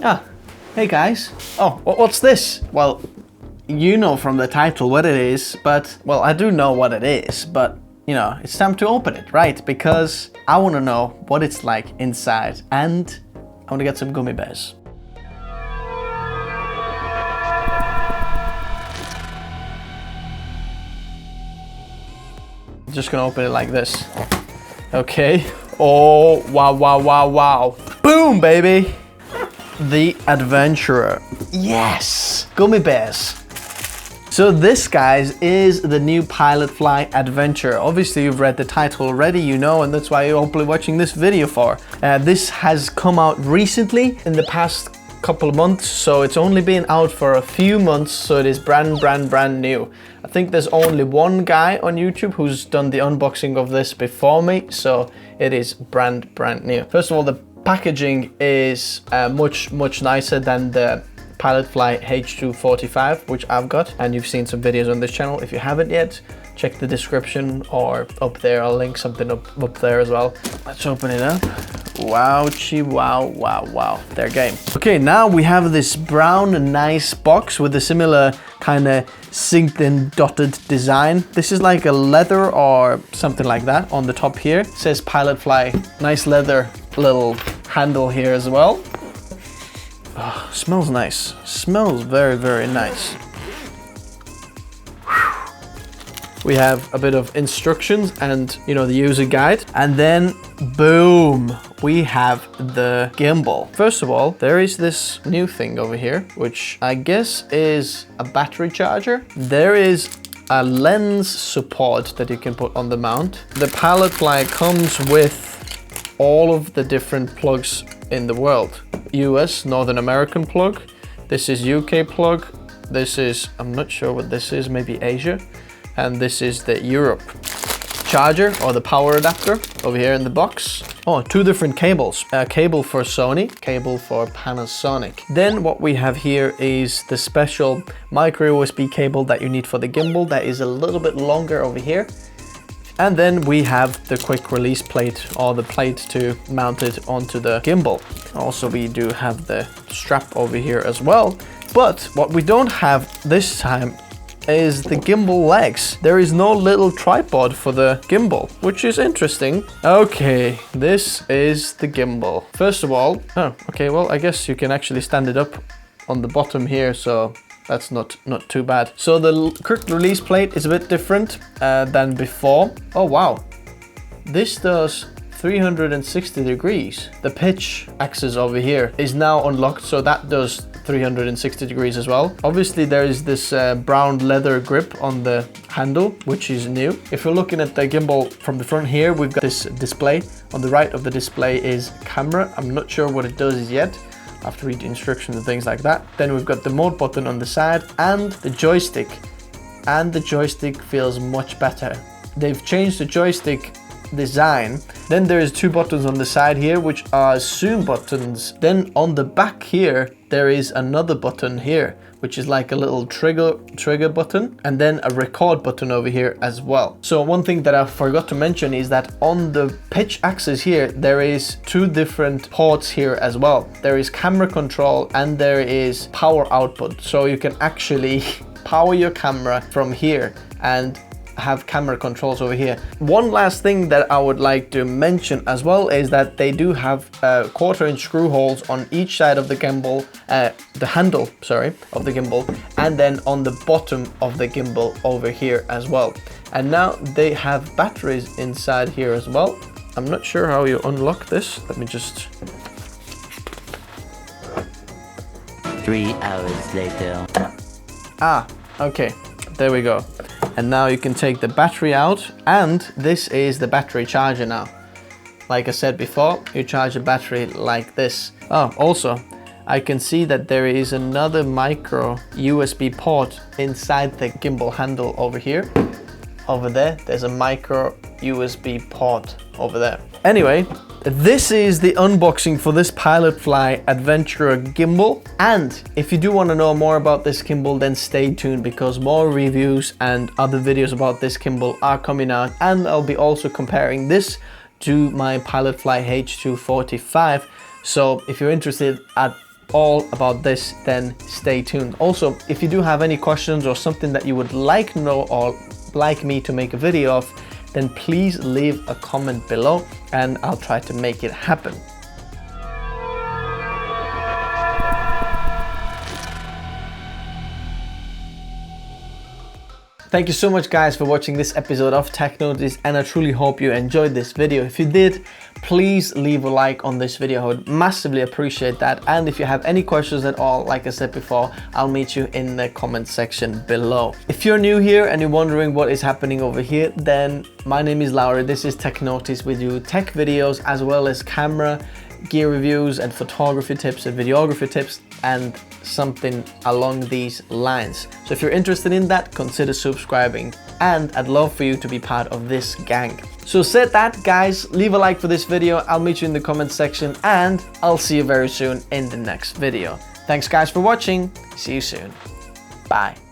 Ah, hey guys. Oh, what's this? Well, you know from the title what it is, but, well, I do know what it is, but, you know, it's time to open it, right? Because I want to know what it's like inside, and I want to get some gummy bears. I'm just gonna open it like this. Okay. Oh, wow, wow, wow, wow. Boom, baby. The Adventurer. Yes! Gummy bears. So this, guys, is the new Pilotfly Adventurer. Obviously, you've read the title already, you know, and that's why you're hopefully watching this video for. This has come out recently in the past couple of months, so it's only been out for a few months, so it is brand new. I think there's only one guy on YouTube who's done the unboxing of this before me, so it is brand new. First of all, the packaging is much nicer than the Pilotfly H245, which I've got, and you've seen some videos on this channel. If you haven't yet, check the description or up there. I'll link something up there as well. Let's open it up. Wowchi, wow, their game. Okay, now we have this brown nice box with a similar kind of synced in dotted design. This is like a leather or something like that on the top here. It says Pilotfly, nice leather little handle here as well. Oh, smells nice. Smells very nice. We have a bit of instructions and, you know, the user guide. And then, boom, we have the gimbal. First of all, there is this new thing over here, which I guess is a battery charger. There is a lens support that you can put on the mount. The Pilotfly comes with all of the different plugs in the world. US, Northern American plug. This is UK plug. This is, I'm not sure what this is, maybe Asia. And this is the Europe charger or the power adapter over here in the box. Oh, two different cables. A cable for Sony, cable for Panasonic. Then what we have here is the special micro USB cable that you need for the gimbal. That is a little bit longer over here. And then we have the quick release plate, or the plate to mount it onto the gimbal. Also, we do have the strap over here as well. But what we don't have this time is the gimbal legs. There is no little tripod for the gimbal, which is interesting. Okay, this is the gimbal. First of all, oh, okay, well, I guess you can actually stand it up on the bottom here, so that's not too bad. So the quick release plate is a bit different than before. Oh, wow. This does 360 degrees. The pitch axis over here is now unlocked, so that does 360 degrees as well. Obviously, there is this brown leather grip on the handle, which is new. If you're looking at the gimbal from the front here, we've got this display. On the right of the display is camera. I'm not sure what it does yet. I have to read the instructions and things like that. Then we've got the mode button on the side and the joystick. And the joystick feels much better. They've changed the joystick design. Then there is two buttons on the side here, which are zoom buttons. Then on the back here, there is another button here, which is like a little trigger button, and then a record button over here as well. So one thing that I forgot to mention is that on the pitch axis here, there is two different ports here as well. There is camera control and there is power output. So you can actually power your camera from here and have camera controls over here. One last thing that I would like to mention as well is that they do have 1/4-inch screw holes on each side of the gimbal, the handle, sorry, of the gimbal, and then on the bottom of the gimbal over here as well. And now they have batteries inside here as well. I'm not sure how you unlock this. Let me just... 3 hours later. Ah, okay, there we go. And now you can take the battery out, and this is the battery charger now. Like I said before, you charge a battery like this. Oh, also, I can see that there is another micro USB port inside the gimbal handle over here. Over there, there's a micro USB port over there. Anyway, this is the unboxing for this Pilotfly Adventurer Gimbal. And if you do want to know more about this gimbal, then stay tuned, because more reviews and other videos about this gimbal are coming out. And I'll be also comparing this to my Pilotfly H245. So if you're interested all about this, then stay tuned. Also, if you do have any questions or something that you would like to know or like me to make a video of, then please leave a comment below and I'll try to make it happen. Thank you so much guys for watching this episode of Tech Notice, and I truly hope you enjoyed this video. If you did, please leave a like on this video. I would massively appreciate that. And if you have any questions at all, like I said before, I'll meet you in the comment section below. If you're new here and you're wondering what is happening over here, then my name is Lauri. This is Tech Notice. We do tech videos as well as camera, gear reviews and photography tips and videography tips and something along these lines. So if you're interested in that, consider subscribing, and I'd love for you to be part of this gang. So said that, guys, leave a like for this video. I'll meet you in the comment section and I'll see you very soon in the next video. Thanks guys for watching. See you soon. Bye.